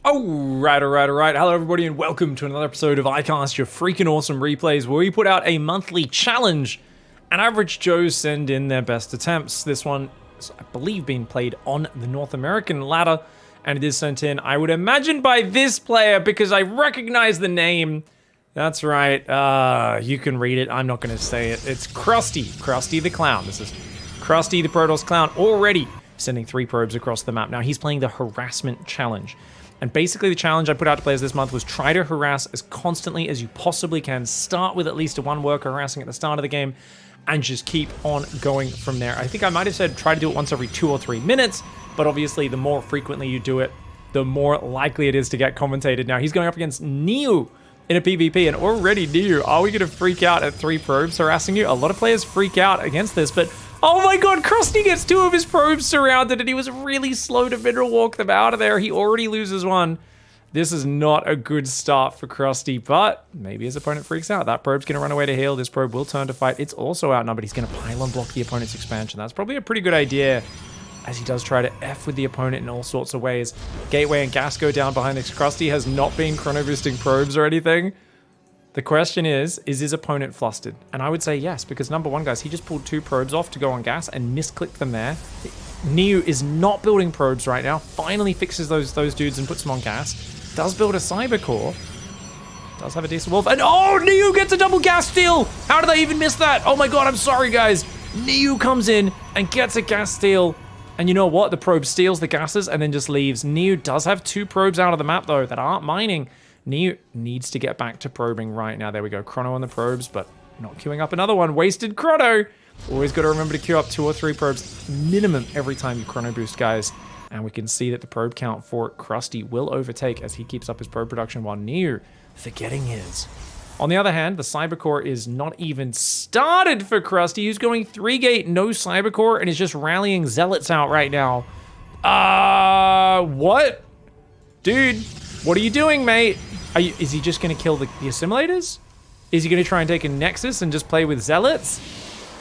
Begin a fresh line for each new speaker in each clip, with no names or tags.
Alright. Hello everybody and welcome to another episode of iCast, your freaking awesome replays, where we put out a monthly challenge and average Joes send in their best attempts. This one is, I believe, being played on the North American ladder, and it is sent in, I would imagine, by this player because I recognize the name. That's right, you can read it, I'm not going to say it. It's Krusty the Clown. This is Krusty the Protoss Clown already sending 3 probes across the map. Now he's playing the Harassment Challenge. And basically the challenge I put out to players this month was try to harass as constantly as you possibly can. Start with at least one worker harassing at the start of the game and just keep on going from there. I think I might have said try to do it once every 2 or 3 minutes, but obviously the more frequently you do it, the more likely it is to get commentated. Now he's going up against Neo in a PvP, and already Neo, are we going to freak out at 3 probes harassing you? A lot of players freak out against this, but oh my god, Krusty gets 2 of his probes surrounded and he was really slow to mineral walk them out of there. He already loses 1. This is not a good start for Krusty, but maybe his opponent freaks out. That probe's going to run away to heal. This probe will turn to fight. It's also outnumbered. He's going to pylon block the opponent's expansion. That's probably a pretty good idea, as he does try to F with the opponent in all sorts of ways. Gateway and gas go down behind this. Krusty has not been chrono boosting probes or anything. The question is his opponent flustered? And I would say yes, because number one, guys, he just pulled 2 probes off to go on gas and misclicked them there. Neo is not building probes right now. Finally fixes those dudes and puts them on gas. Does build a cyber core. Does have a decent wolf. And oh, Neo gets a double gas steal! How did I even miss that? Oh my god, I'm sorry, guys. Neo comes in and gets a gas steal. And you know what? The probe steals the gases and then just leaves. Neo does have 2 probes out of the map, though, that aren't mining. Neo needs to get back to probing right now. There we go. Chrono on the probes, but not queuing up another one. Wasted chrono. Always got to remember to queue up 2 or 3 probes minimum every time you chrono boost, guys. And we can see that the probe count for Krusty will overtake as he keeps up his probe production while Neo forgetting his. On the other hand, the Cybercore is not even started for Krusty. He's going 3-gate, no Cybercore, and is just rallying Zealots out right now. What? Dude, what are you doing, mate? Is he just going to kill the assimilators? Is he going to try and take a Nexus and just play with Zealots?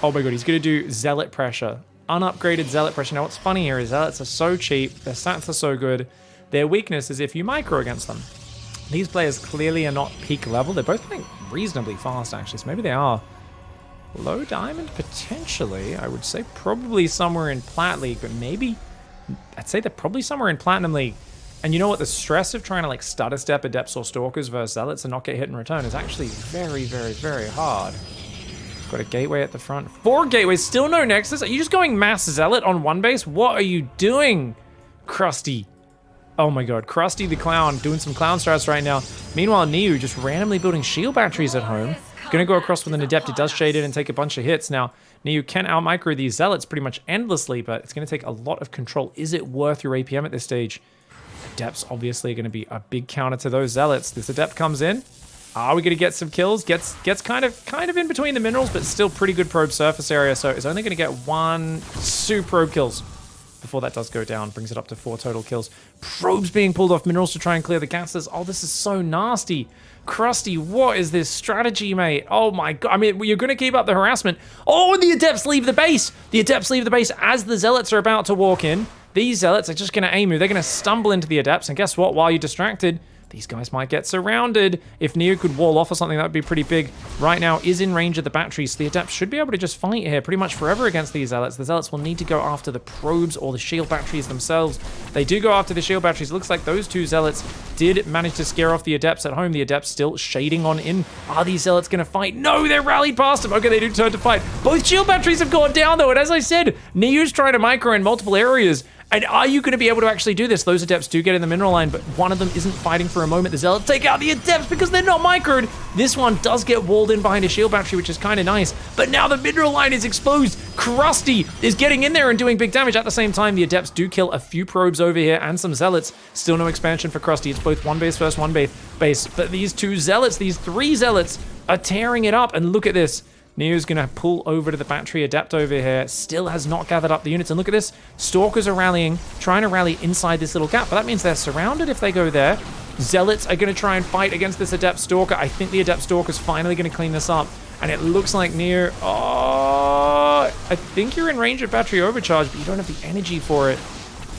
Oh my god, he's going to do Zealot pressure. Unupgraded Zealot pressure. Now what's funny here is Zealots are so cheap, their stats are so good, their weakness is if you micro against them. These players clearly are not peak level. They're both playing reasonably fast, actually, so maybe they are low diamond, potentially. I would say probably somewhere in Plat League, but maybe, I'd say they're probably somewhere in Platinum League. And you know what? The stress of trying to like stutter step Adepts or Stalkers versus Zealots and not get hit in return is actually very, very, very hard. Got a gateway at the front. 4 gateways, still no Nexus. Are you just going mass Zealot on 1 base? What are you doing, Krusty? Oh my god, Krusty the Clown doing some clown strats right now. Meanwhile, Neo just randomly building shield batteries at home. Gonna go across with an Adept. It does shade it and take a bunch of hits. Now, Neo can out-micro these Zealots pretty much endlessly, but it's gonna take a lot of control. Is it worth your APM at this stage? Adepts obviously going to be a big counter to those Zealots. This Adept comes in. Are we going to get some kills? Gets kind of in between the minerals, but still pretty good probe surface area. So it's only going to get 2 probe kills before that does go down. Brings it up to 4 total kills. Probes being pulled off minerals to try and clear the gases. Oh, this is so nasty. Krusty, what is this strategy, mate? Oh my god. I mean, you're going to keep up the harassment. Oh, and the Adepts leave the base. The Adepts leave the base as the Zealots are about to walk in. These Zealots are just going to aim you. They're going to stumble into the Adepts, and guess what? While you're distracted, these guys might get surrounded. If Neo could wall off or something, that would be pretty big. Right now is in range of the batteries, so the Adepts should be able to just fight here pretty much forever against these Zealots. The Zealots will need to go after the probes or the shield batteries themselves. They do go after the shield batteries. It looks like those 2 Zealots did manage to scare off the Adepts at home. The Adepts still shading on in. Are these Zealots going to fight? No, they're rallied past them. Okay, they do turn to fight. Both shield batteries have gone down, though, and as I said, Neo's trying to micro in multiple areas. And are you going to be able to actually do this? Those Adepts do get in the mineral line, but one of them isn't fighting for a moment. The Zealots take out the Adepts because they're not microed. This one does get walled in behind a shield battery, which is kind of nice. But now the mineral line is exposed. Krusty is getting in there and doing big damage. At the same time, the Adepts do kill a few probes over here and some Zealots. Still no expansion for Krusty. It's both 1 base versus 1 base. But these 2 Zealots, these 3 Zealots are tearing it up. And look at this. Neo's going to pull over to the battery Adept over here. Still has not gathered up the units. And look at this. Stalkers are rallying, trying to rally inside this little gap. But that means they're surrounded if they go there. Zealots are going to try and fight against this Adept Stalker. I think the Adept Stalker's finally going to clean this up. And it looks like Neo... Oh, I think you're in range of battery overcharge, but you don't have the energy for it.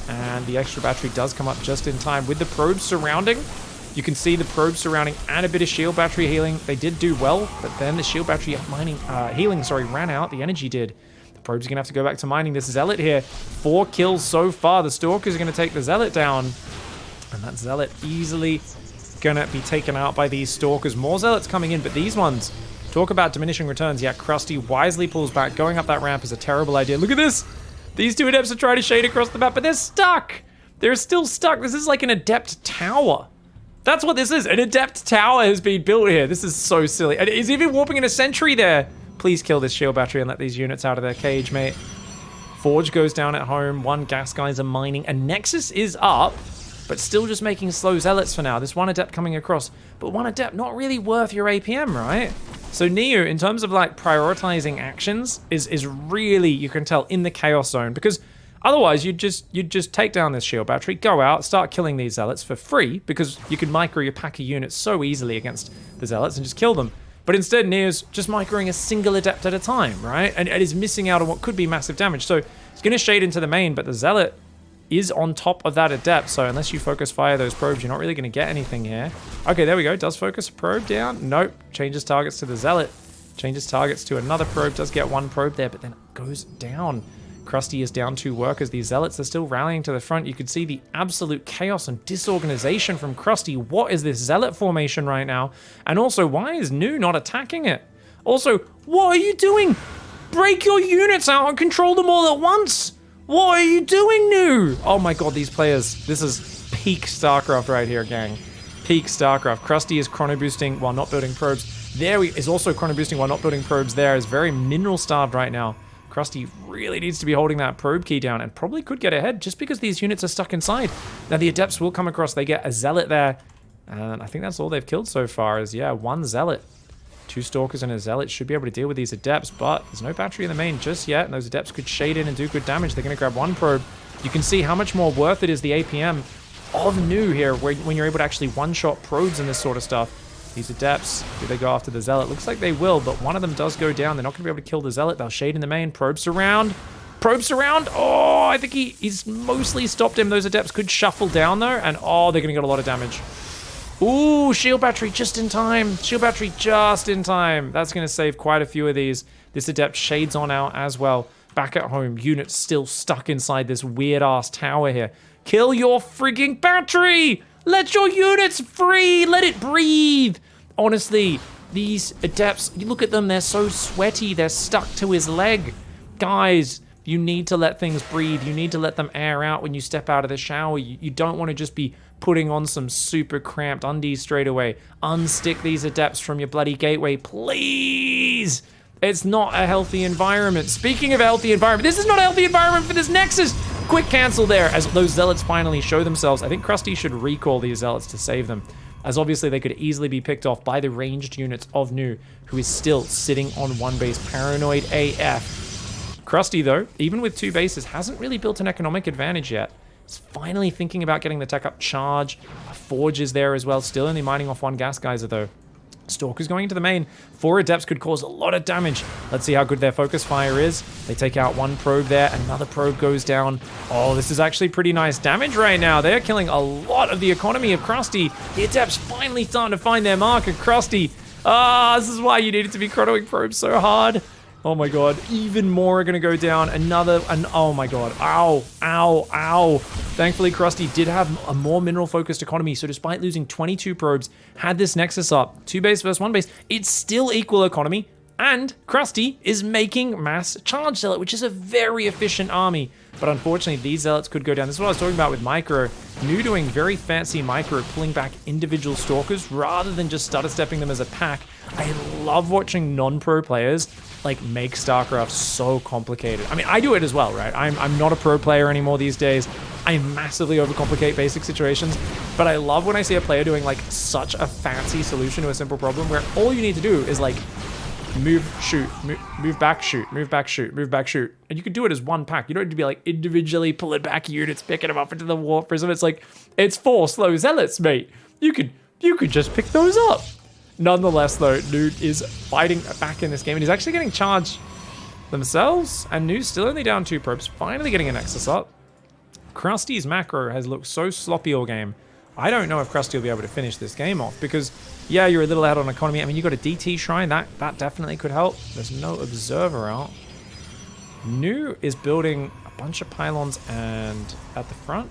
And the extra battery does come up just in time with the probes surrounding. You can see the probes surrounding and a bit of shield battery healing. They did do well, but then the shield battery healing ran out. The energy did. The probes are going to have to go back to mining. This Zealot here, 4 kills so far. The Stalkers are going to take the Zealot down. And that Zealot easily going to be taken out by these Stalkers. More Zealots coming in, but these ones, talk about diminishing returns. Yeah, Krusty wisely pulls back. Going up that ramp is a terrible idea. Look at this. These 2 Adepts are trying to shade across the map, but they're stuck. They're still stuck. This is like an Adept tower. That's what this is. An Adept tower has been built here. This is so silly. And he's even warping in a sentry there. Please kill this shield battery and let these units out of their cage, mate. Forge goes down at home. 1 gas geyser mining. And Nexus is up, but still just making slow Zealots for now. This 1 Adept coming across, but 1 Adept not really worth your APM, right? So Neo, in terms of like prioritizing actions, is really, you can tell, in the chaos zone, because otherwise you'd just take down this shield battery, go out, start killing these Zealots for free, because you could micro your pack of units so easily against the Zealots and just kill them. But instead, Neo's just microing a single Adept at a time, right? And is missing out on what could be massive damage. So he's going to shade into the main, but the Zealot is on top of that Adept, so unless you focus fire those probes, you're not really going to get anything here. Okay, there we go. Does focus a probe down? Nope. Changes targets to the Zealot. Changes targets to another probe. Does get 1 probe there, but then goes down. Krusty is down 2 workers. These Zealots are still rallying to the front. You could see the absolute chaos and disorganization from Krusty. What is this Zealot formation right now? And also, why is Nu not attacking it? Also, what are you doing? Break your units out and control them all at once. What are you doing, Nu? Oh my god, these players. This is peak StarCraft right here, gang. Peak StarCraft. Krusty is chrono boosting while not building probes. There he is also chrono boosting while not building probes there. Is very mineral starved right now. Krusty really needs to be holding that probe key down and probably could get ahead just because these units are stuck inside. Now the Adepts will come across. They get a Zealot there. And I think that's all they've killed so far is, yeah, 1 Zealot. 2 Stalkers and a Zealot should be able to deal with these Adepts, but there's no battery in the main just yet, and those Adepts could shade in and do good damage. They're going to grab 1 probe. You can see how much more worth it is the APM of Nu here, when you're able to actually one-shot probes and this sort of stuff. These Adepts, do they go after the Zealot? Looks like they will, but one of them does go down. They're not going to be able to kill the Zealot. They'll shade in the main. Probe surround. Probe surround. Oh, I think he's mostly stopped him. Those Adepts could shuffle down, though, and oh, they're going to get a lot of damage. Ooh, shield battery just in time. Shield battery just in time. That's going to save quite a few of these. This Adept shades on out as well. Back at home, units still stuck inside this weird-ass tower here. Kill your frigging battery! Let your units free! Let it breathe! Honestly, these Adepts, you look at them, they're so sweaty. They're stuck to his leg. Guys, you need to let things breathe. You need to let them air out when you step out of the shower. You don't want to just be putting on some super cramped undies straight away. Unstick these Adepts from your bloody gateway, please. It's not a healthy environment. Speaking of healthy environment, this is not a healthy environment for this Nexus. Quick cancel there as those Zealots finally show themselves. I think Krusty should recall these Zealots to save them, as obviously they could easily be picked off by the ranged units of Nu, who is still sitting on 1 base, paranoid AF. Krusty, though, even with 2 bases, hasn't really built an economic advantage yet. He's finally thinking about getting the tech up charge. A Forge is there as well, still only mining off 1 gas geyser, though. Stalker's going into the main. 4 Adepts could cause a lot of damage. Let's see how good their focus fire is. They take out 1 probe there. Another probe goes down. Oh, this is actually pretty nice damage right now. They're killing a lot of the economy of Krusty. The Adepts finally starting to find their mark of Krusty. This is why you needed to be chronoing probes so hard. Oh my god, even more are going to go down. Oh my god, ow, ow, ow. Thankfully, Krusty did have a more mineral-focused economy, so despite losing 22 probes, had this Nexus up, 2 base versus 1 base, it's still equal economy, and Krusty is making mass charge Zealot, which is a very efficient army. But unfortunately, these Zealots could go down. This is what I was talking about with Micro. Nu doing very fancy Micro, pulling back individual Stalkers rather than just stutter stepping them as a pack. I love watching non-pro players like make StarCraft so complicated. I mean, I do it as well, right? I'm not a pro player anymore these days. I massively overcomplicate basic situations, but I love when I see a player doing like such a fancy solution to a simple problem where all you need to do is like move, shoot, move back, shoot, move back, shoot, move back, shoot. And you can do it as 1 pack. You don't need to be like individually pulling back units, picking them up into the warp prism. It's like, it's 4 slow Zealots, mate. You could just pick those up. Nonetheless, though, Nu is fighting back in this game, and he's actually getting charged themselves, and Nu's still only down 2 probes, finally getting a Nexus up. Krusty's macro has looked so sloppy all game. I don't know if Krusty will be able to finish this game off because, yeah, you're a little out on economy. I mean, you got a DT shrine. That definitely could help. There's no observer out. New is building a bunch of pylons and at the front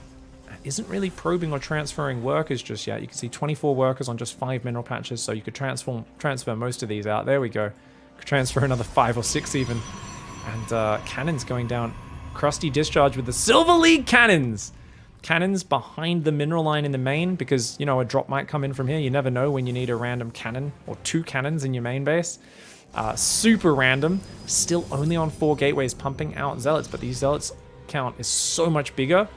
isn't really probing or transferring workers just yet. You can see 24 workers on just 5 mineral patches, so you could transfer most of these out. There we go. Could transfer another 5 or 6 even. And cannons going down. Krusty discharge with the Silver League cannons. Cannons behind the mineral line in the main because, you know, a drop might come in from here. You never know when you need a random cannon or 2 cannons in your main base. Super random. Still only on 4 gateways pumping out zealots, but these zealots count is so much bigger.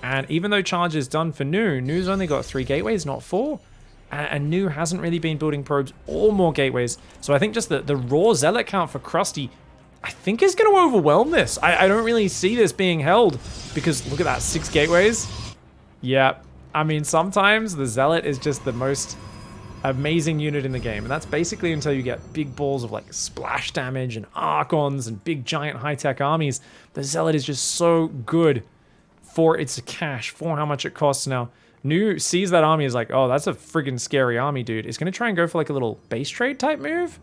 And even though charge is done for New's only got 3 gateways, not 4. And New hasn't really been building probes or more gateways. So I think just the raw zealot count for Krusty, I think is going to overwhelm this. I don't really see this being held because look at that, 6 gateways. Yeah, I mean, sometimes the zealot is just the most amazing unit in the game. And that's basically until you get big balls of like splash damage and archons and big giant high-tech armies. The zealot is just so good for its cash, for how much it costs now. New sees that army is like, oh, that's a friggin' scary army, dude. It's going to try and go for like a little base trade type move.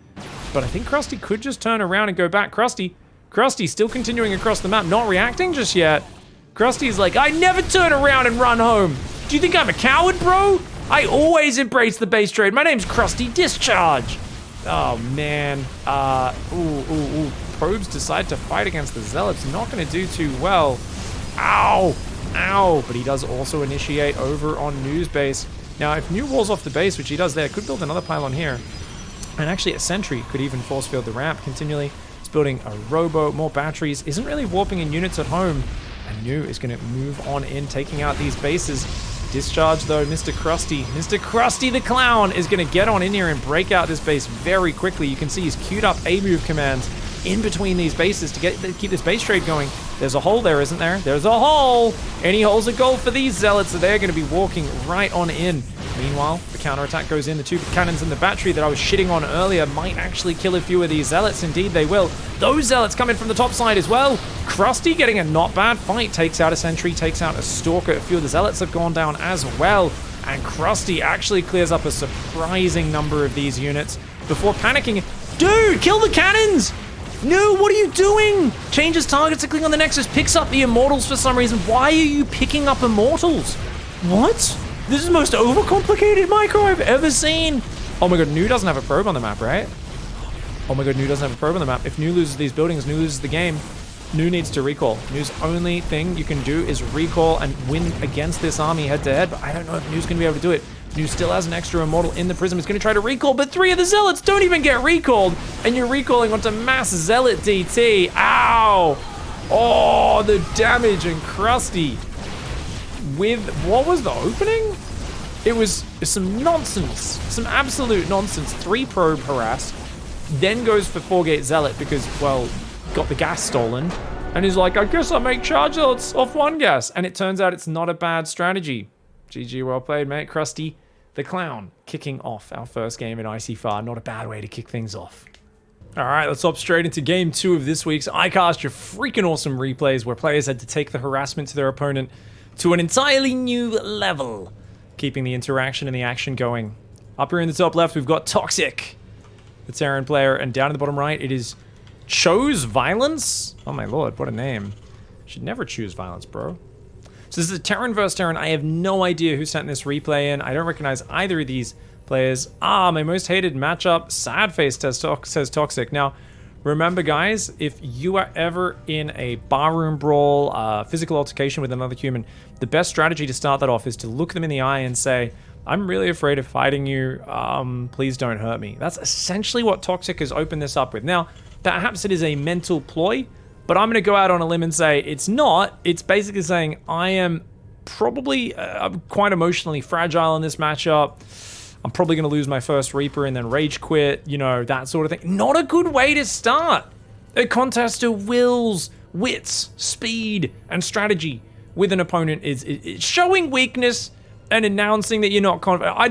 But I think Krusty could just turn around and go back. Krusty still continuing across the map, not reacting just yet. Krusty's like, I never turn around and run home. Do you think I'm a coward, bro? I always embrace the base trade. My name's Krusty Discharge. Oh, man. Probes decide to fight against the Zealots. Not going to do too well. Ow. Ow. But he does also initiate over on New's base. Now, if New walls off the base, which he does there, could build another pylon here. And actually, a sentry could even force field the ramp continually. He's building a robo, more batteries. Isn't really warping in units at home. And New is going to move on in, taking out these bases. Discharge, though, Mr. Krusty. Mr. Krusty the Clown is going to get on in here and break out this base very quickly. You can see he's queued up A-move commands in between these bases to keep this base trade going. There's a hole there, isn't there? There's a hole! Any hole's a goal for these zealots, so they're going to be walking right on in. Meanwhile, the counterattack goes in. The 2 cannons and the battery that I was shitting on earlier might actually kill a few of these zealots. Indeed, they will. Those zealots come in from the top side as well. Krusty getting a not bad fight. Takes out a sentry, takes out a stalker. A few of the zealots have gone down as well. And Krusty actually clears up a surprising number of these units before panicking. Dude, kill the cannons! No, what are you doing? Changes target to click on the Nexus, picks up the Immortals for some reason. Why are you picking up Immortals? What? This is the most overcomplicated micro I've ever seen. Oh my god, New doesn't have a probe on the map, right? Oh my god, New doesn't have a probe on the map. If New loses these buildings, New loses the game. New needs to recall. New's only thing you can do is recall and win against this army head-to-head, but I don't know if New's going to be able to do it. New still has an extra Immortal in the Prism. He's going to try to recall, but 3 of the Zealots don't even get recalled, and you're recalling onto mass Zealot DT. Ow! Oh, the damage and Krusty. With, what was the opening? It was some nonsense, some absolute nonsense. 3 probe harass, then goes for 4-gate Zealot because, well, got the gas stolen, and he's like, I guess I'll make charge zealots off 1 gas, and it turns out it's not a bad strategy. GG, well played, mate. Krusty the Clown kicking off our first game in ICYFAR. Not a bad way to kick things off. All right, let's hop straight into game 2 of this week's iCast, your freaking awesome replays where players had to take the harassment to their opponent to an entirely new level, keeping the interaction and the action going. Up here in the top left, we've got Toxic, the Terran player, and down in the bottom right, it is Chose Violence? Oh my lord, what a name. Should never choose violence, bro. So this is a Terran versus Terran. I have no idea who sent this replay in. I don't recognize either of these players. Ah, my most hated matchup, Sad Face says Toxic. Now, remember guys, if you are ever in a barroom brawl, physical altercation with another human, the best strategy to start that off is to look them in the eye and say, I'm really afraid of fighting you, please don't hurt me. That's essentially what Toxic has opened this up with. Now, perhaps it is a mental ploy, but I'm going to go out on a limb and say it's not. It's basically saying I am probably quite emotionally fragile in this matchup. I'm probably going to lose my first Reaper and then rage quit, you know, that sort of thing. Not a good way to start a contest of wills, wits, speed, and strategy with an opponent is showing weakness and announcing that you're not confident. I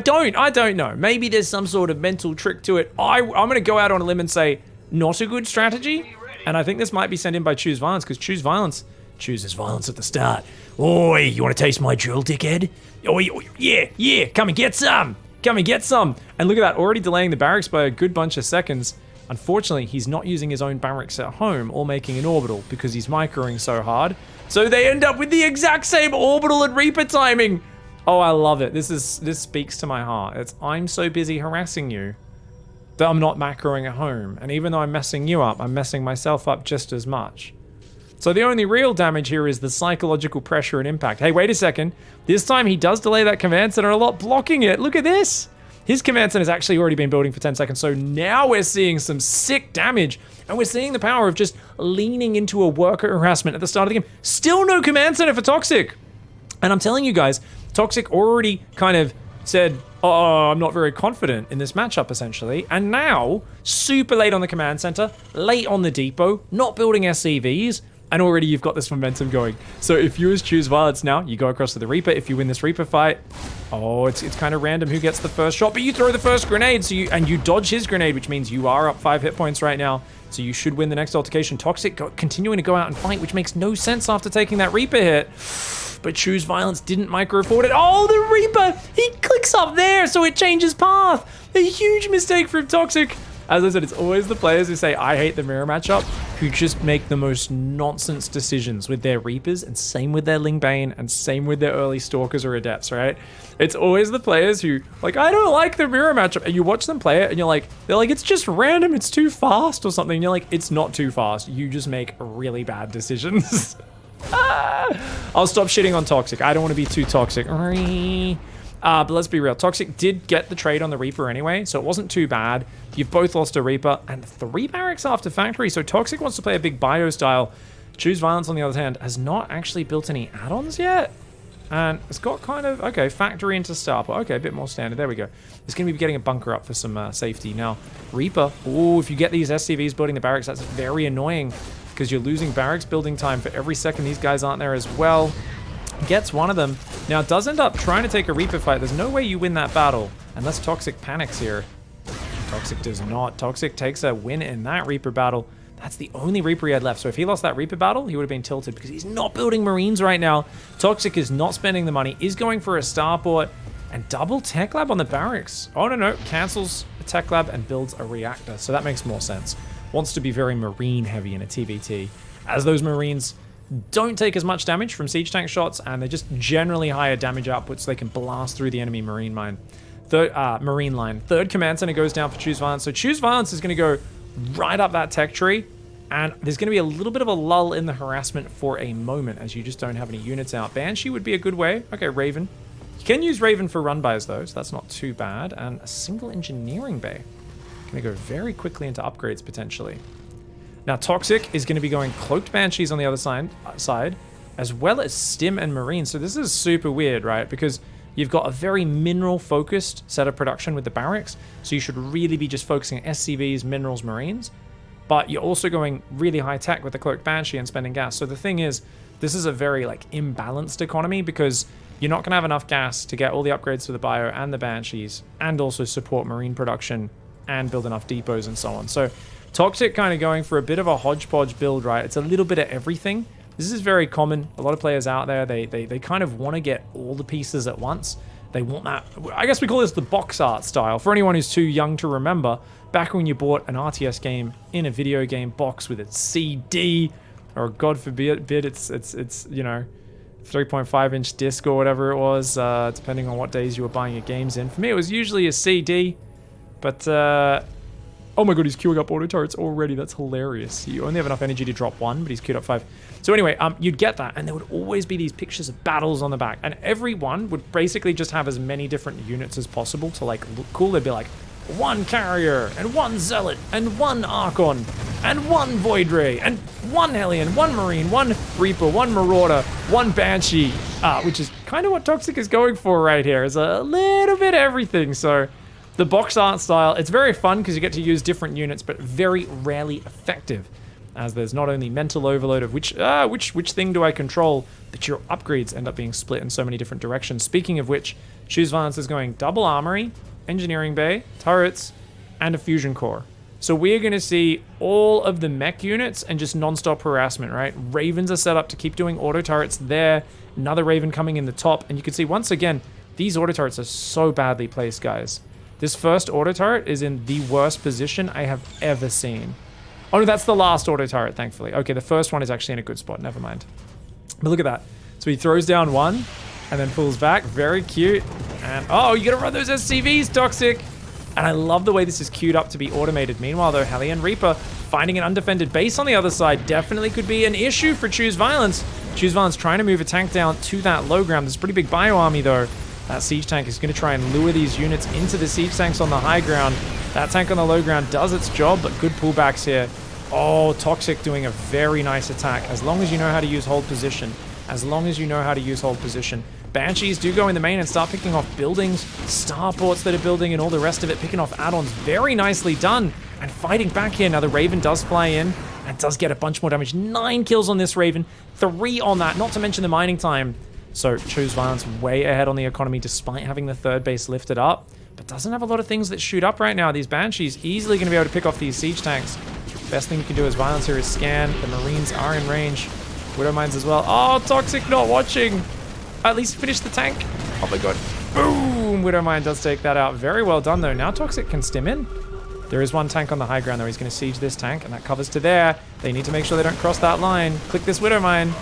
don't know. Maybe there's some sort of mental trick to it. I'm going to go out on a limb and say not a good strategy. And I think this might be sent in by Choose Violence, because Choose Violence Chooses violence at the start. Oi, you want to taste my drill, dickhead? Oh, yeah, come and get some. Come and get some. And look at that, already delaying the barracks by a good bunch of seconds. Unfortunately, he's not using his own barracks at home or making an orbital because he's microing so hard. So they end up with the exact same orbital and Reaper timing. Oh, I love it. This speaks to my heart. I'm so busy harassing you that I'm not macroing at home. And even though I'm messing you up, I'm messing myself up just as much. So the only real damage here is the psychological pressure and impact. Hey, wait a second. This time he does delay that command center a lot, blocking it. Look at this. His command center has actually already been building for 10 seconds. So now we're seeing some sick damage. And we're seeing the power of just leaning into a worker harassment at the start of the game. Still no command center for Toxic. And I'm telling you guys, Toxic already kind of said, oh, I'm not very confident in this matchup, essentially. And now, super late on the command center, late on the depot, not building SCVs, and already you've got this momentum going. So if you choose violence now, you go across to the Reaper. If you win this Reaper fight, oh, it's kind of random who gets the first shot, but you throw the first grenade, so you dodge his grenade, which means you are up 5 hit points right now. So you should win the next altercation. Toxic continuing to go out and fight, which makes no sense after taking that Reaper hit. But Choose Violence didn't micro forward it. Oh, the Reaper! He clicks up there, so it changes path. A huge mistake from Toxic. As I said, it's always the players who say, I hate the mirror matchup, who just make the most nonsense decisions with their Reapers, and same with their Lingbane, and same with their early Stalkers or Adepts, right? It's always the players who, like, I don't like the mirror matchup, and you watch them play it, and they're like, it's just random, it's too fast or something, and you're like, it's not too fast, you just make really bad decisions. I'll stop shitting on Toxic, I don't want to be too toxic. But let's be real, Toxic did get the trade on the Reaper anyway, so it wasn't too bad. You've both lost a Reaper, and 3 barracks after factory, so Toxic wants to play a big bio style. Choose Violence, on the other hand, has not actually built any add-ons yet. And it's got kind of, okay, factory into starport. Okay, a bit more standard, there we go. It's going to be getting a bunker up for some safety. Now, Reaper, oh, if you get these SCVs building the barracks, that's very annoying, because you're losing barracks building time for every second these guys aren't there as well. Gets one of them. Now, it does end up trying to take a Reaper fight. There's no way you win that battle unless Toxic panics here. Toxic does not. Toxic takes a win in that Reaper battle. That's the only Reaper he had left. So if he lost that Reaper battle, he would have been tilted because he's not building Marines right now. Toxic is not spending the money, is going for a starport and double tech lab on the barracks. Oh, no. Cancels a tech lab and builds a reactor. So that makes more sense. Wants to be very Marine heavy in a TVT, as those Marines don't take as much damage from siege tank shots, and they're just generally higher damage output, so they can blast through the enemy marine line. Marine line. Third command center goes down for Choose Violence. So Choose Violence is going to go right up that tech tree, and there's going to be a little bit of a lull in the harassment for a moment, as you just don't have any units out. Banshee would be a good way. Okay, Raven. You can use Raven for run bys though, so that's not too bad. And a single engineering bay. Going to go very quickly into upgrades potentially. Now, Toxic is going to be going Cloaked Banshees on the other side, as well as Stim and Marine. So this is super weird, right? Because you've got a very mineral-focused set of production with the barracks, so you should really be just focusing on SCVs, minerals, Marines. But you're also going really high-tech with the Cloaked Banshee and spending gas. So the thing is, this is a very, imbalanced economy, because you're not going to have enough gas to get all the upgrades to the Bio and the Banshees, and also support Marine production, and build enough depots and so on. So Toxic kind of going for a bit of a hodgepodge build, right? It's a little bit of everything. This is very common. A lot of players out there, they kind of want to get all the pieces at once. They want that, I guess we call this the box art style. For anyone who's too young to remember, back when you bought an RTS game in a video game box with its CD, or God forbid, it's 3.5-inch disc or whatever it was, depending on what days you were buying your games in. For me, it was usually a CD, but oh my god, he's queuing up auto turrets already. That's hilarious. You only have enough energy to drop 1, but he's queued up 5. So anyway, you'd get that, and there would always be these pictures of battles on the back, and every one would basically just have as many different units as possible to look cool. They'd be like 1 carrier, and 1 zealot, and 1 archon, and 1 void ray, and 1 hellion, 1 marine, 1 reaper, 1 marauder, 1 banshee, which is kind of what Toxic is going for right here. Is a little bit of everything. So the box art style, it's very fun because you get to use different units, but very rarely effective, as there's not only mental overload of which thing do I control, but your upgrades end up being split in so many different directions. Speaking of which, Choose Violence is going double armory, engineering bay, turrets, and a fusion core. So we're going to see all of the mech units and just non-stop harassment, right? Ravens are set up to keep doing auto turrets there. Another Raven coming in the top. And you can see, once again, these auto turrets are so badly placed, guys. This first auto turret is in the worst position I have ever seen. Oh, no, that's the last auto turret, thankfully. Okay, the first one is actually in a good spot. Never mind. But look at that. So he throws down one and then pulls back. Very cute. And, oh, you got to run those SCVs, Toxic. And I love the way this is queued up to be automated. Meanwhile, though, Hellion Reaper finding an undefended base on the other side definitely could be an issue for Choose Violence. Choose Violence trying to move a tank down to that low ground. There's a pretty big bio army, though. That siege tank is going to try and lure these units into the siege tanks on the high ground. That tank on the low ground does its job, but good pullbacks here. Oh, Toxic doing a very nice attack. As long as you know how to use hold position. As long as you know how to use hold position. Banshees do go in the main and start picking off buildings, starports that are building and all the rest of it, picking off add-ons. Very nicely done. And fighting back here. Now the Raven does fly in and does get a bunch more damage. 9 kills on this Raven, 3 on that, not to mention the mining time. So Choose Violence way ahead on the economy despite having the third base lifted up. But doesn't have a lot of things that shoot up right now. These Banshees easily going to be able to pick off these siege tanks. Best thing you can do as Violence here is scan. The Marines are in range. Widow Mines as well. Oh, Toxic not watching. At least finish the tank. Oh my god. Boom! Widow Mine does take that out. Very well done though. Now Toxic can stim in. There is one tank on the high ground though. He's going to siege this tank and that covers to there. They need to make sure they don't cross that line. Click this Widow Mine.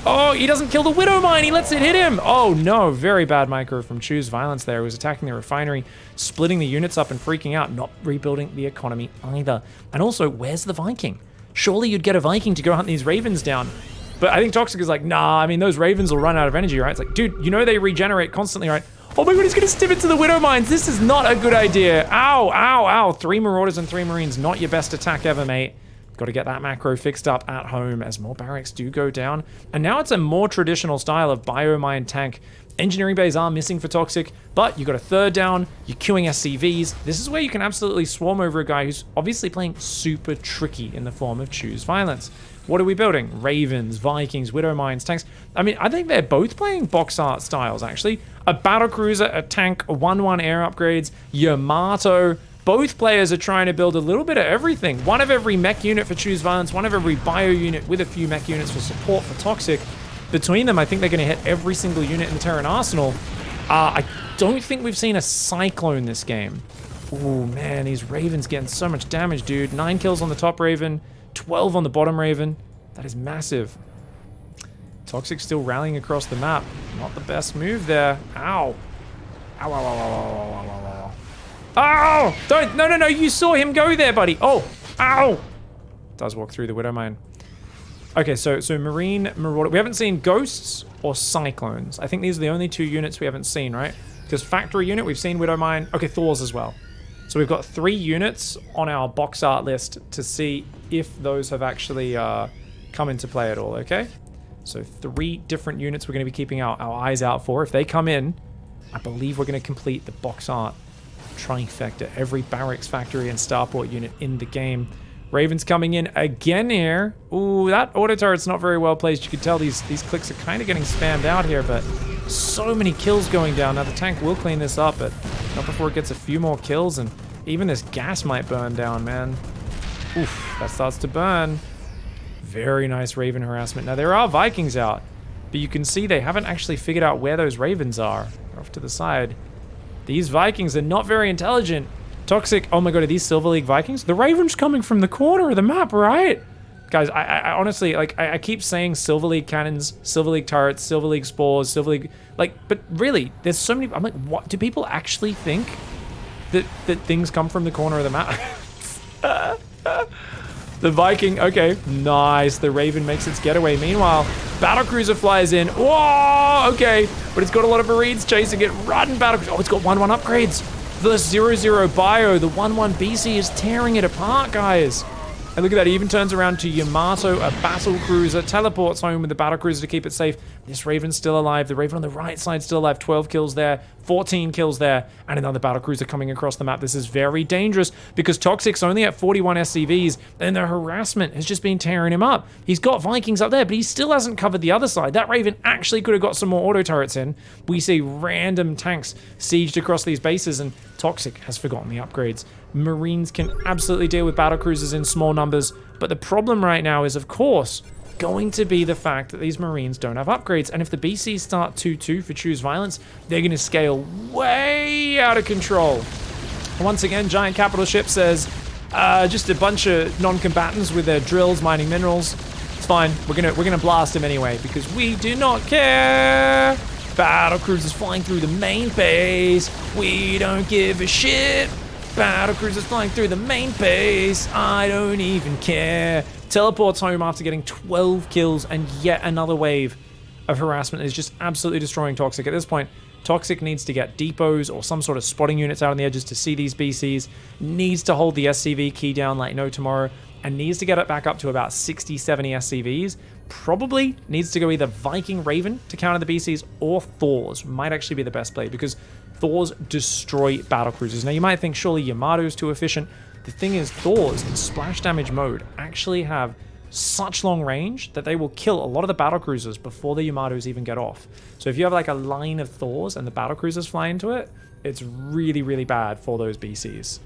Oh, he doesn't kill the Widow Mine. He lets it hit him. Oh no, very bad micro from Choose Violence there. He was attacking the refinery, splitting the units up and freaking out, not rebuilding the economy either. And also, where's the Viking? Surely you'd get a Viking to go hunt these Ravens down. But I think Toxic is like, nah, I mean, those Ravens will run out of energy, right? It's like, dude, you know they regenerate constantly, right? Oh my god, he's gonna stim it to the Widow Mines. This is not a good idea. Ow, ow, ow. 3 Marauders and 3 Marines, not your best attack ever, mate. Got to get that macro fixed up at home as more barracks do go down. And now it's a more traditional style of biomine tank. Engineering bays are missing for Toxic, but you got a third down, you're queuing SCVs. This is where you can absolutely swarm over a guy who's obviously playing super tricky in the form of Choose Violence. What are we building? Ravens, Vikings, Widow Mines, tanks. I mean, I think they're both playing box art styles, actually. A battlecruiser, a tank, 1-1 air upgrades, Yamato. Both players are trying to build a little bit of everything. One of every mech unit for Choose Violence, one of every bio unit with a few mech units for support for Toxic. Between them, I think they're going to hit every single unit in the Terran arsenal. I don't think we've seen a Cyclone this game. Oh man, these Ravens getting so much damage, dude. 9 kills on the top Raven, 12 on the bottom Raven. That is massive. Toxic still rallying across the map. Not the best move there. Ow. Ow, ow, ow, ow, ow, ow, ow, ow. Oh! Don't! No, no, no! You saw him go there, buddy! Oh! Ow! Does walk through the Widow Mine. Okay, so Marine, Marauder... We haven't seen Ghosts or Cyclones. I think these are the only 2 units we haven't seen, right? Because Factory unit, we've seen Widow Mine. Okay, Thors as well. So we've got 3 units on our box art list to see if those have actually come into play at all, okay? So 3 different units we're going to be keeping our eyes out for. If they come in, I believe we're going to complete the box art trifecta. Every barracks, factory, and starport unit in the game. Ravens coming in again here. Ooh, that auto turret's not very well placed. You can tell these clicks are kind of getting spammed out here, but so many kills going down. Now the tank will clean this up, but not before it gets a few more kills, and even this gas might burn down, man. Oof, that starts to burn. Very nice Raven harassment. Now there are Vikings out, but you can see they haven't actually figured out where those Ravens are. They're off to the side. These Vikings are not very intelligent. Toxic, oh my god, are these Silver League Vikings? The Raven's coming from the corner of the map, right? Guys, I honestly, like, I keep saying Silver League cannons, Silver League turrets, Silver League spores, Silver League, like, but really, there's so many, I'm like, what, do people actually think that things come from the corner of the map? The Viking, okay, nice. The Raven makes its getaway. Meanwhile, Battlecruiser flies in. Whoa, okay, but it's got a lot of Marines chasing it. Run, Battlecruiser. Oh, it's got 1-1 upgrades. The 0-0 bio, the 1-1 BC is tearing it apart, guys. And look at that, he even turns around to Yamato, a battle cruiser, teleports home with the battle cruiser to keep it safe. This Raven's still alive. The Raven on the right side still alive. 12 kills there, 14 kills there, and another battle cruiser coming across the map. This is very dangerous because Toxic's only at 41 SCVs, and the harassment has just been tearing him up. He's got Vikings up there, but he still hasn't covered the other side. That Raven actually could have got some more auto turrets in. We see random tanks sieged across these bases, and Toxic has forgotten the upgrades. Marines can absolutely deal with battlecruisers in small numbers, but the problem right now is, of course, going to be the fact that these Marines don't have upgrades, and if the BCs start 2-2 for choose violence, they're going to scale way out of control. Once again, Giant Capital Ship says, just a bunch of non-combatants with their drills mining minerals. It's fine. We're gonna blast him anyway because we do not care. Battlecruisers flying through the main base. We don't give a shit. Battlecruisers flying through the main base. I don't even care. Teleports home after getting 12 kills, and yet another wave of harassment is just absolutely destroying Toxic. At this point, Toxic needs to get depots or some sort of spotting units out on the edges to see these BCs, needs to hold the SCV key down like no tomorrow, and needs to get it back up to about 60, 70 SCVs. Probably needs to go either Viking Raven to counter the BCs or Thors might actually be the best play because Thors destroy battlecruisers. Now you might think surely Yamato's too efficient. The thing is, Thors in splash damage mode actually have such long range that they will kill a lot of the battlecruisers before the Yamatos even get off. So if you have like a line of Thors and the battlecruisers fly into it, it's really, really bad for those BCs.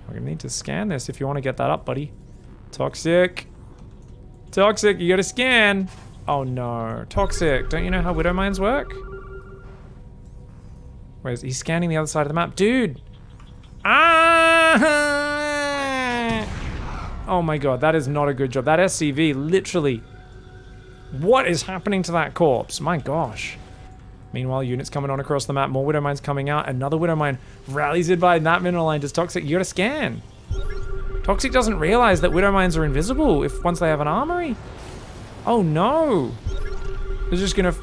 We're gonna need to scan this if you want to get that up, buddy. Toxic. Toxic, you gotta scan. Oh no. Toxic, don't you know how Widow Mines work? Where is he? He's scanning the other side of the map. Dude! Ah! Oh my god, that is not a good job. That SCV, literally. What is happening to that corpse? My gosh. Meanwhile, units coming on across the map. More Widow Mines coming out. Another Widow Mine rallies in by that mineral line. Does Toxic, you gotta scan. Toxic doesn't realize that Widow Mines are invisible once they have an armory. Oh no. They're just gonna...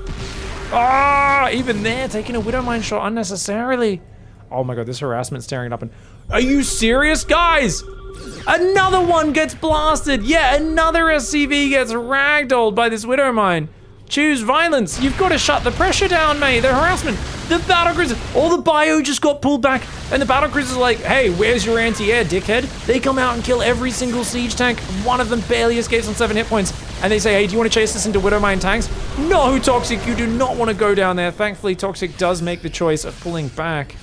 Ah, even there, taking a Widow Mine shot unnecessarily. Oh my god, this harassment staring it up and... Are you serious, guys? Another one gets blasted. Yeah, another SCV gets ragdolled by this Widow Mine. Choose violence. You've got to shut the pressure down, mate. The harassment. The battlecruisers. All the bio just got pulled back. And the battlecruisers are like, hey, where's your anti-air, dickhead? They come out and kill every single siege tank. One of them barely escapes on 7 hit points. And they say, hey, do you want to chase this into Widow Mine tanks? No, Toxic, you do not want to go down there. Thankfully, Toxic does make the choice of pulling back.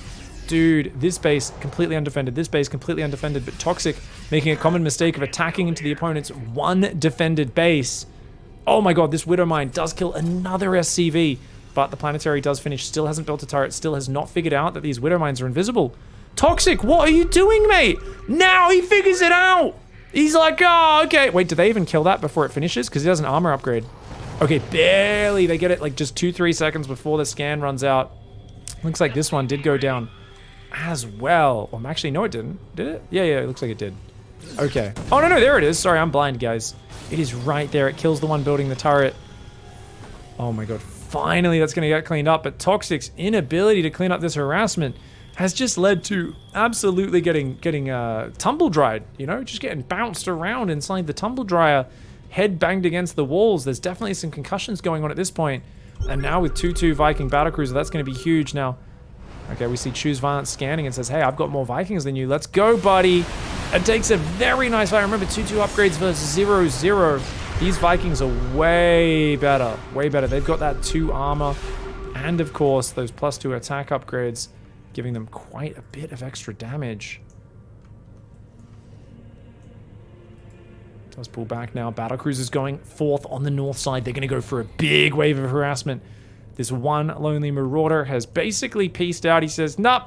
Dude, this base completely undefended. This base completely undefended. But Toxic making a common mistake of attacking into the opponent's one defended base. Oh my god, this Widow Mine does kill another SCV. But the planetary does finish. Still hasn't built a turret. Still has not figured out that these Widow Mines are invisible. Toxic, what are you doing, mate? Now he figures it out. He's like, oh, okay. Wait, do they even kill that before it finishes? Because he has an armor upgrade. Okay, barely. They get it like just 2-3 seconds before the scan runs out. Looks like this one did go down as well. Actually, no, it didn't. Did it? Yeah, it looks like it did. Okay. Oh, no, there it is. Sorry, I'm blind, guys. It is right there. It kills the one building the turret. Oh my god. Finally, that's going to get cleaned up. But Toxic's inability to clean up this harassment has just led to absolutely getting tumble dried, you know? Just getting bounced around inside the tumble dryer. Head banged against the walls. There's definitely some concussions going on at this point. And now with 2-2 Viking battlecruiser, that's going to be huge now. Okay, we see Choose Violence scanning and says, hey, I've got more Vikings than you. Let's go, buddy. It takes a very nice fight. Remember, 2-2 upgrades versus 0-0. These Vikings are way better. Way better. They've got that 2 armor. And, of course, those +2 attack upgrades, giving them quite a bit of extra damage. Does pull back now. Battlecruisers going forth on the north side. They're going to go for a big wave of harassment. This one lonely marauder has basically pieced out. He says, nope,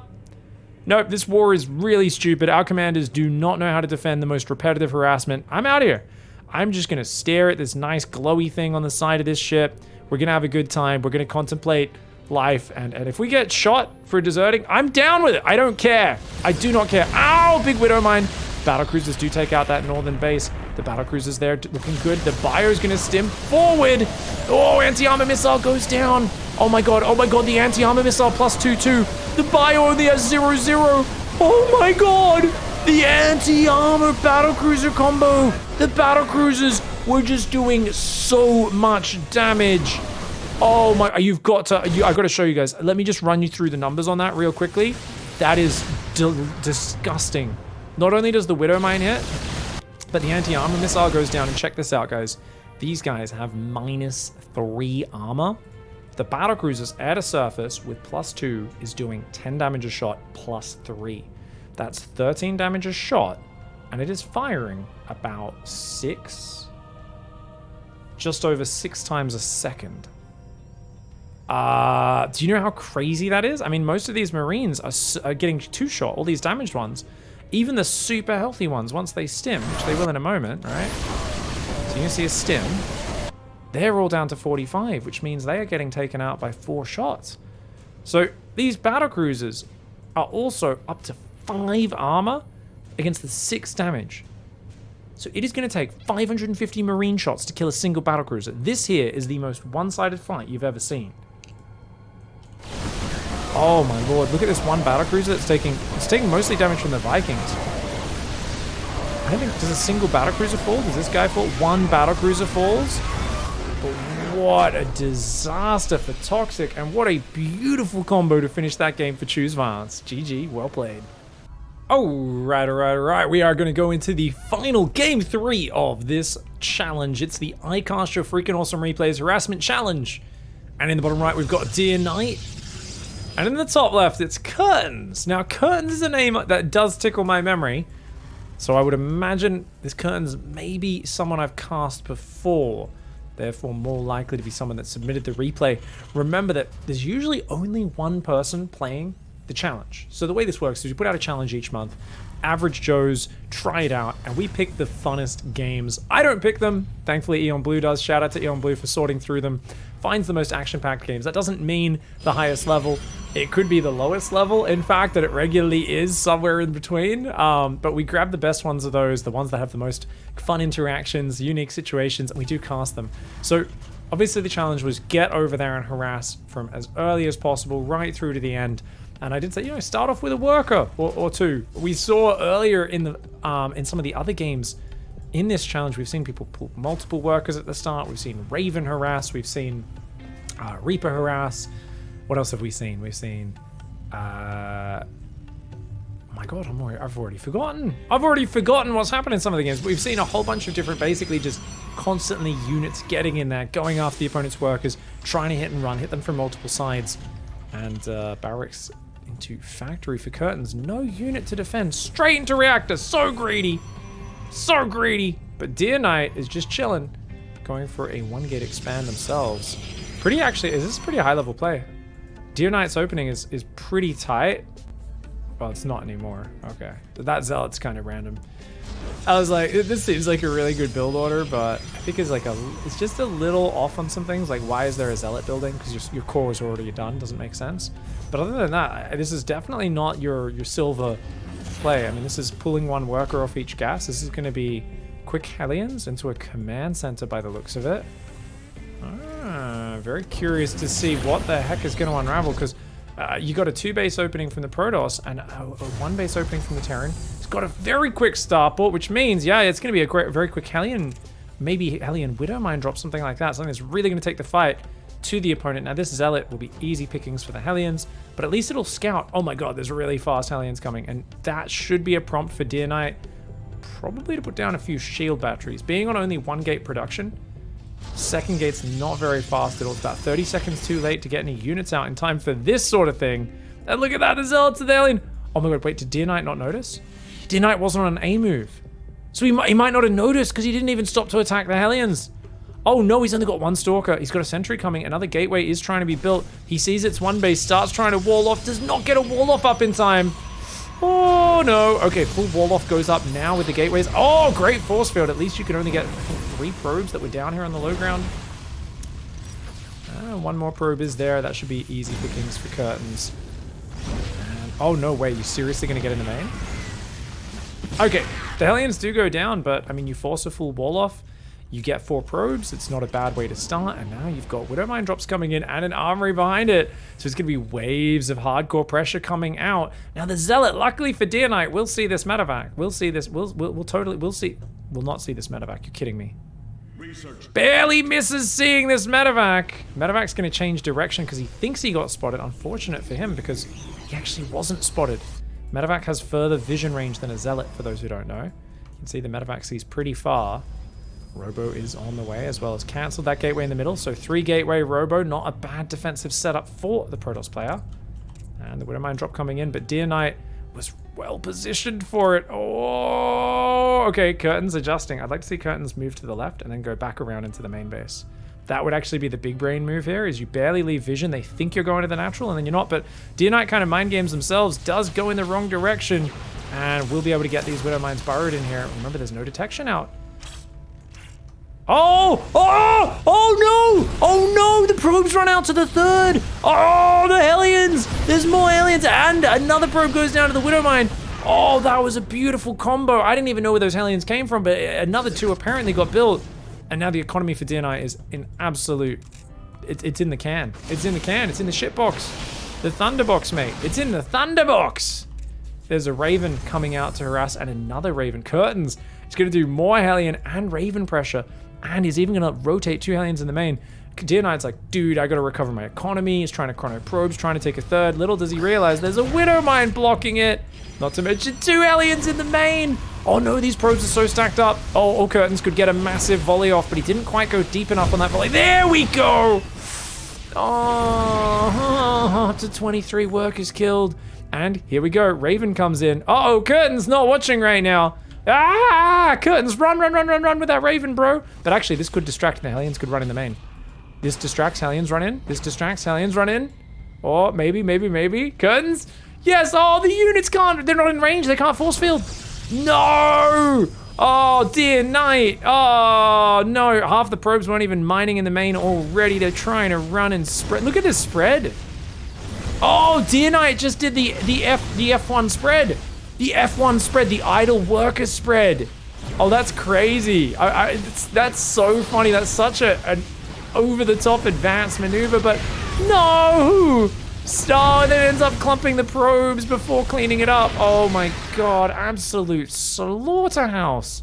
this war is really stupid. Our commanders do not know how to defend the most repetitive harassment. I'm out of here. I'm just going to stare at this nice glowy thing on the side of this ship. We're going to have a good time. We're going to contemplate life. And if we get shot for deserting, I'm down with it. I don't care. I do not care. Ow, big Widow Mine. Battlecruisers do take out that northern base. The battlecruisers there looking good. The bio's going to stim forward. Oh, anti-armor missile goes down. Oh my god, the anti-armor missile +2-2. The bio only has 0-0. Oh my god, the anti-armor battlecruiser combo. The battlecruisers were just doing so much damage. Oh my, I've got to show you guys. Let me just run you through the numbers on that real quickly. That is disgusting. Not only does the Widow Mine hit, but the anti-armor missile goes down. And check this out, guys. These guys have -3 armor. The battlecruiser's air to surface with +2 is doing 10 damage a shot +3. That's 13 damage a shot, and it is firing about just over 6 times a second. Do you know how crazy that is? I mean, most of these Marines are getting 2-shot, all these damaged ones. Even the super healthy ones, once they stim, which they will in a moment, right? So you can see a stim. They're all down to 45, which means they are getting taken out by 4 shots. So these battlecruisers are also up to 5 armor against the 6 damage. So it is going to take 550 Marine shots to kill a single battlecruiser. This here is the most one-sided fight you've ever seen. Oh my lord, look at this one battlecruiser that's taking mostly damage from the Vikings. I don't think, does a single battlecruiser fall? Does this guy fall? One battlecruiser falls? But what a disaster for Toxic, and what a beautiful combo to finish that game for ICYFAR. GG, well played. Alright. We are going to go into the final game 3 of this challenge. It's the ICYFAR Freakin' Awesome Replays Harassment Challenge. And in the bottom right, we've got Dear Knight. And in the top left, it's Curtains. Now, Curtains is a name that does tickle my memory. So I would imagine this Curtains may be someone I've cast before. Therefore, more likely to be someone that submitted the replay. Remember that there's usually only one person playing the challenge. So the way this works is we put out a challenge each month. Average Joes try it out, and we pick the funnest games. I don't pick them. Thankfully, Eon Blue does. Shout out to Eon Blue for sorting through them. Finds the most action-packed games. That doesn't mean the highest level. It could be the lowest level, in fact, that it regularly is somewhere in between. But we grab the best ones of those, the ones that have the most fun interactions, unique situations, and we do cast them. So obviously the challenge was get over there and harass from as early as possible, right through to the end. And I did say, you know, start off with a worker or 2. We saw earlier in the in some of the other games in this challenge, we've seen people pull multiple workers at the start. We've seen Raven harass. We've seen Reaper harass. What else have we seen? We've seen... oh my god, I've already forgotten. I've already forgotten what's happened in some of the games. We've seen a whole bunch of different, basically just constantly units getting in there, going after the opponent's workers, trying to hit and run, hit them from multiple sides. And barracks into factory for Curtains. No unit to defend. Straight into reactor. So greedy. So greedy. But Dear Knight is just chilling. Going for a 1-gate expand themselves. Pretty actually, is this pretty high level play? Dear Knight's opening is pretty tight. Well, it's not anymore. Okay. That Zealot's kind of random. I was like, this seems like a really good build order, but I think it's just a little off on some things. Like, why is there a Zealot building? Because your core is already done. Doesn't make sense. But other than that, this is definitely not your silver play. I mean, this is pulling 1 worker off each gas. This is going to be quick Hellions into a command center by the looks of it. Very curious to see what the heck is going to unravel, because you got a 2-base opening from the Protoss and a 1-base opening from the Terran. It's got a very quick starport, which means, yeah, it's going to be a very quick Hellion, maybe Hellion Widow Mine drop, something like that. Something that's really going to take the fight to the opponent. Now, this Zealot will be easy pickings for the Hellions, but at least it'll scout. Oh my god, there's really fast Hellions coming, and that should be a prompt for Dear Knight, probably to put down a few shield batteries. Being on only 1-gate production, 2nd gate's not very fast at all. It's about 30 seconds too late to get any units out in time for this sort of thing. And look at that, the Zealots of the Alien. Oh my god, wait, did Dear Knight not notice? Dear Knight wasn't on an A move. So he might not have noticed because he didn't even stop to attack the Hellions. Oh no, he's only got 1 Stalker. He's got a Sentry coming. Another gateway is trying to be built. He sees it's 1-base, starts trying to wall off, does not get a wall off up in time. Oh no. Okay, full wall off goes up now with the gateways. Oh, great force field. At least you can only get 3 probes that were down here on the low ground. 1 more probe is there. That should be easy pickings for Curtains. And, oh no way, you seriously gonna get in the main? Okay, the Hellions do go down, but I mean, you force a full wall off. You get 4 probes. It's not a bad way to start. And now you've got Widow Mine drops coming in and an armory behind it. So it's going to be waves of hardcore pressure coming out. Now the Zealot, luckily for Dear Knight, will see this medevac. We'll see this. We'll see. We'll not see this medevac. You're kidding me. Research. Barely misses seeing this medevac. Medevac's going to change direction because he thinks he got spotted. Unfortunate for him because he actually wasn't spotted. Medevac has further vision range than a Zealot, for those who don't know. You can see the medevac sees pretty far. Robo is on the way, as well as cancelled that gateway in the middle. So 3 gateway Robo, not a bad defensive setup for the Protoss player. And the Widow Mine drop coming in, but Dear Knight was well positioned for it. Oh, okay, curtains adjusting. I'd like to see curtains move to the left and then go back around into the main base. That would actually be the big brain move here, is you barely leave vision. They think you're going to the natural and then you're not, but Deer Knight kind of mind games themselves, does go in the wrong direction, and we'll be able to get these Widow Mines burrowed in here. Remember, there's no detection out. Oh no! Oh no, the probes run out to the third. Oh, the Hellions! There's more Hellions, and another probe goes down to the Widow Mine. Oh, that was a beautiful combo. I didn't even know where those Hellions came from, but another two apparently got built. And now the economy for Deer Knight is in absolute, it's in the can. It's in the can, it's in the shit box. The thunder box, mate. It's in the thunder box. There's a Raven coming out to harass and another Raven. Curtains. He's gonna do more Hellion and Raven pressure. And he's even gonna rotate two Hellions in the main. Deer Knight's like, dude, I gotta recover my economy. He's trying to chrono probes, trying to take a third. Little does he realize there's a Widow Mine blocking it. Not to mention two Hellions in the main. Oh no, these probes are so stacked up. Oh, Curtains could get a massive volley off, but he didn't quite go deep enough on that volley. There we go. Oh, up to 23 workers killed. And here we go, Raven comes in. Uh-oh, Curtains not watching right now. Ah, Curtains, run with that Raven, bro. But actually, this could distract, the Hellions could run in the main. This distracts, Hellions run in. This distracts, Hellions run in. Or maybe. Curtains. Yes, oh, the units can't, they're not in range, they can't force field. No! Oh, Deer Knight. Oh, no, half the probes weren't even mining in the main already. They're trying to run and spread. Look at this spread. Oh, Deer Knight just did the F1 spread. The F1 spread, the idle worker spread. Oh, that's crazy. That's so funny. That's such an over-the-top advanced maneuver, but no! Star then ends up clumping the probes before cleaning it up. Oh my god, absolute slaughterhouse.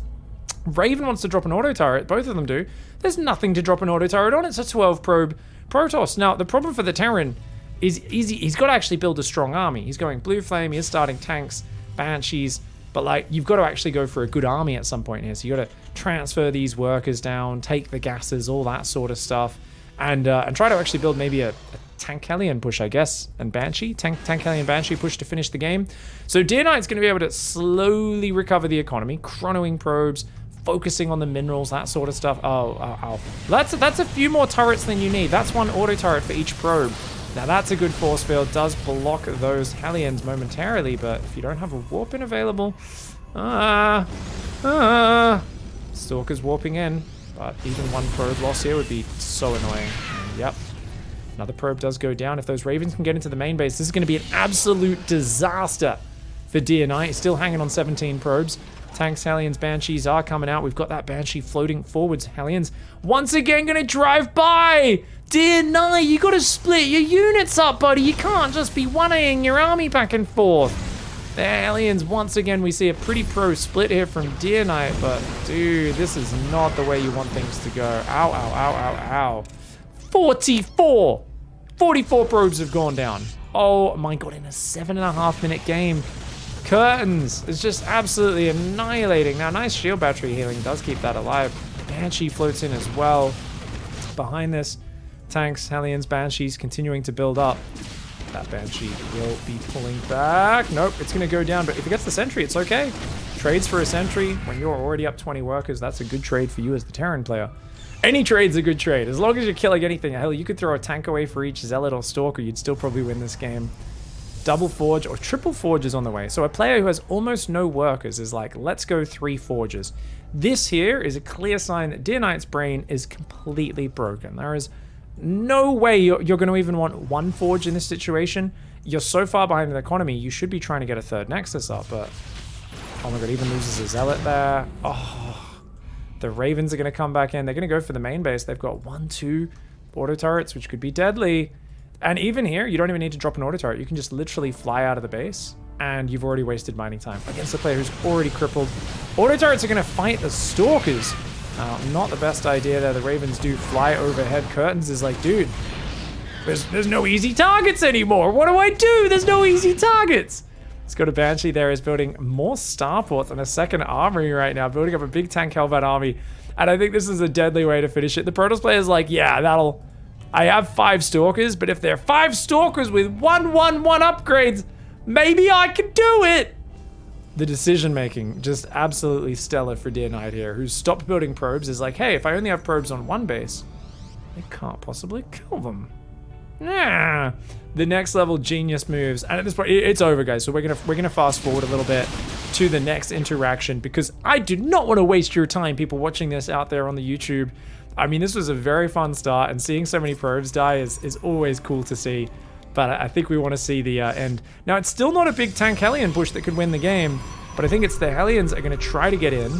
Raven wants to drop an auto turret, both of them do. There's nothing to drop an auto turret on, it's a 12 probe Protoss. Now, the problem for the Terran is he's got to actually build a strong army. He's going Blue Flame, he's starting tanks, Banshees, but like, you've got to actually go for a good army at some point here. So you got to transfer these workers down, take the gases, all that sort of stuff, and try to actually build maybe a Tank Hellion push, I guess, and Banshee. Tank Hellion Banshee push to finish the game. So Deer Knight's going to be able to slowly recover the economy, chronoing probes, focusing on the minerals, that sort of stuff. Oh. That's a few more turrets than you need. That's one auto turret for each probe. Now that's a good force field. Does block those Hellions momentarily, but if you don't have a warp in available, Stalker's warping in, but even one probe loss here would be so annoying. Yep. Another probe does go down. If those Ravens can get into the main base, this is going to be an absolute disaster for Deer Knight. He's still hanging on 17 probes. Tanks, Hellions, Banshees are coming out. We've got that Banshee floating forwards. Hellions once again going to drive by. Deer Knight, you got to split your units up, buddy. You can't just be 1Aing your army back and forth. The Hellions, once again, we see a pretty pro split here from Deer Knight, but dude, this is not the way you want things to go. Ow. 44 probes have gone down. Oh my god, in a 7.5 minute game. Curtains is just absolutely annihilating. Now, nice shield battery healing does keep that alive. Banshee floats in as well. Behind this, tanks, Hellions, Banshees continuing to build up. That Banshee will be pulling back. Nope, it's going to go down, but if it gets the sentry, it's okay. Trades for a sentry when you're already up 20 workers, that's a good trade for you as the Terran player. Any trade's a good trade, as long as you're killing anything. Hell, you could throw a tank away for each Zealot or Stalker, you'd still probably win this game. Double Forge or Triple Forge is on the way. So a player who has almost no workers is like, let's go 3 Forges. This here is a clear sign that Deer Knight's brain is completely broken. There is no way you're going to even want 1 Forge in this situation. You're so far behind in the economy, you should be trying to get a 3rd Nexus up, but oh my god, even loses a Zealot there. Oh. The Ravens are going to come back in. They're going to go for the main base. They've got 1, 2 auto turrets, which could be deadly. And even here, you don't even need to drop an auto turret. You can just literally fly out of the base, and you've already wasted mining time against a player who's already crippled. Auto turrets are going to fight the Stalkers. Not the best idea there. The Ravens do fly overhead. Curtains is like, dude, there's no easy targets anymore. What do I do? There's no easy targets. Let's go to Banshee there, is building more starports and a 2nd armory right now, building up a big tank Hellbat army. And I think this is a deadly way to finish it. The Protoss player is like, yeah, I have 5 Stalkers, but if they're 5 Stalkers with 1/1/1 upgrades, Maybe I can do it! The decision making, just absolutely stellar for Dear Knight here, who's stopped building probes, is like, hey, if I only have probes on one base, they can't possibly kill them. Nah. The next level genius moves, and at this point, it's over, guys. So we're gonna fast forward a little bit to the next interaction, because I do not want to waste your time, people watching this out there on the YouTube. I mean, this was a very fun start, and seeing so many probes die is always cool to see. But I think we want to see the end. Now, it's still not a big tank Hellion push that could win the game, but I think it's the Hellions are going to try to get in.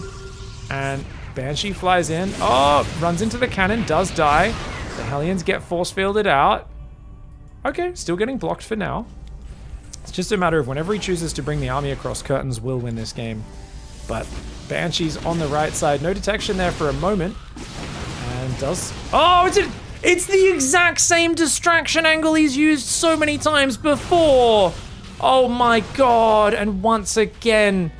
And Banshee flies in. Oh, runs into the cannon, does die. The Hellions get force fielded out. Okay, still getting blocked for now. It's just a matter of whenever he chooses to bring the army across, Curtains will win this game. But Banshee's on the right side. No detection there for a moment. And does... Oh, it's the exact same distraction angle he's used so many times before. Oh my god. And once again,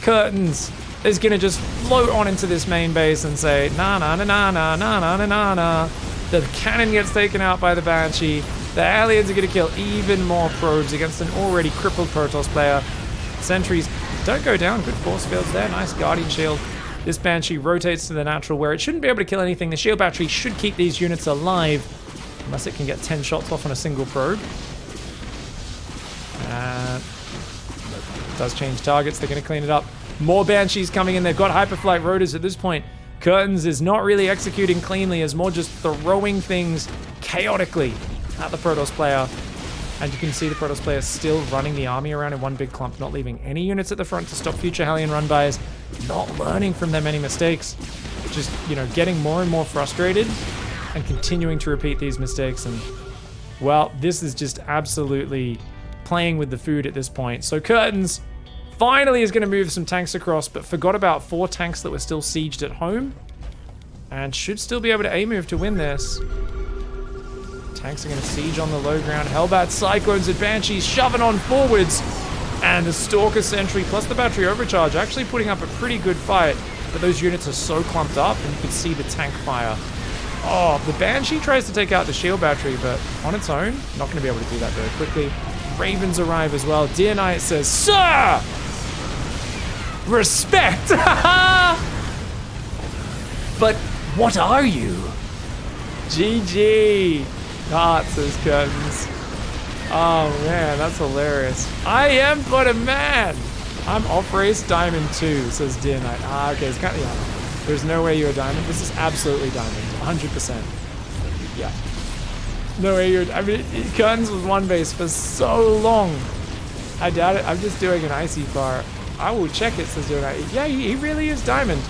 Curtains is going to just float on into this main base and say, na na na na na na na na na. The cannon gets taken out by the Banshee. The aliens are going to kill even more probes against an already crippled Protoss player. Sentries don't go down. Good force fields there. Nice Guardian Shield. This Banshee rotates to the natural where it shouldn't be able to kill anything. The shield battery should keep these units alive unless it can get 10 shots off on a single probe. Does change targets. They're going to clean it up. More Banshees coming in. They've got hyperflight rotors at this point. Curtains is not really executing cleanly, as more just throwing things chaotically at the Protoss player. And you can see the Protoss player still running the army around in one big clump, not leaving any units at the front to stop future Hellion run-bys, not learning from their many mistakes, just, you know, getting more and more frustrated and continuing to repeat these mistakes. And, well, this is just absolutely playing with the food at this point. So Curtains finally is going to move some tanks across, but forgot about 4 tanks that were still sieged at home, and should still be able to A-move to win this. Tanks are going to siege on the low ground. Hellbat Cyclones and Banshees shoving on forwards. And the Stalker Sentry plus the Battery Overcharge actually putting up a pretty good fight. But those units are so clumped up, and you can see the tank fire. Oh, the Banshee tries to take out the shield battery, but on its own, not going to be able to do that very quickly. Ravens arrive as well. Dear Knight says, "Sir! Respect!" But what are you? GG. Hearts as Curtains. Oh man, that's hilarious. I am but a man. I'm off race Diamond 2, says Dear Knight. Ah, okay, it's kind of, yeah. There's no way you're a Diamond. This is absolutely Diamond, 100%. Yeah. No way you're, I mean, Curtains was one base for so long. I doubt it. I'm just doing an ICYFAR. I will check it, says Dear Knight. Yeah, he really is Diamond.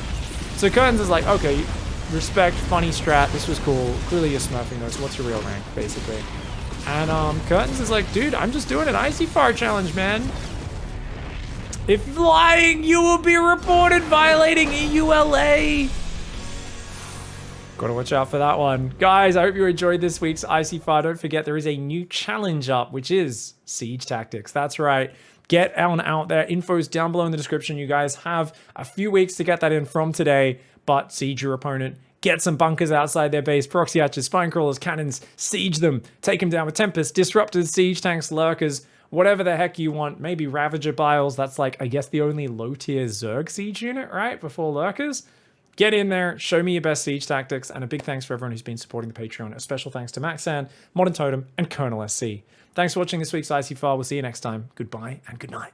So Curtains is like, okay, respect, funny strat, this was cool. Clearly you're smurfing though, so what's your real rank, basically? And Curtains is like, dude, I'm just doing an ICYFAR challenge, man. If lying, you will be reported violating EULA. Gotta watch out for that one. Guys, I hope you enjoyed this week's ICYFAR. Don't forget, there is a new challenge up, which is Siege Tactics. That's right. Get on out there. Info's down below in the description. You guys have a few weeks to get that in from today. But siege your opponent, get some bunkers outside their base, proxy archers, spine crawlers, cannons, siege them, take them down with Tempest, disruptors, siege tanks, lurkers, whatever the heck you want. Maybe Ravager Biles, that's like, I guess the only low tier Zerg siege unit, right? Before lurkers. Get in there, show me your best siege tactics, and a big thanks for everyone who's been supporting the Patreon. A special thanks to Maxan, Modern Totem, and Colonel SC. Thanks for watching this week's ICYFAR. We'll see you next time. Goodbye and good night.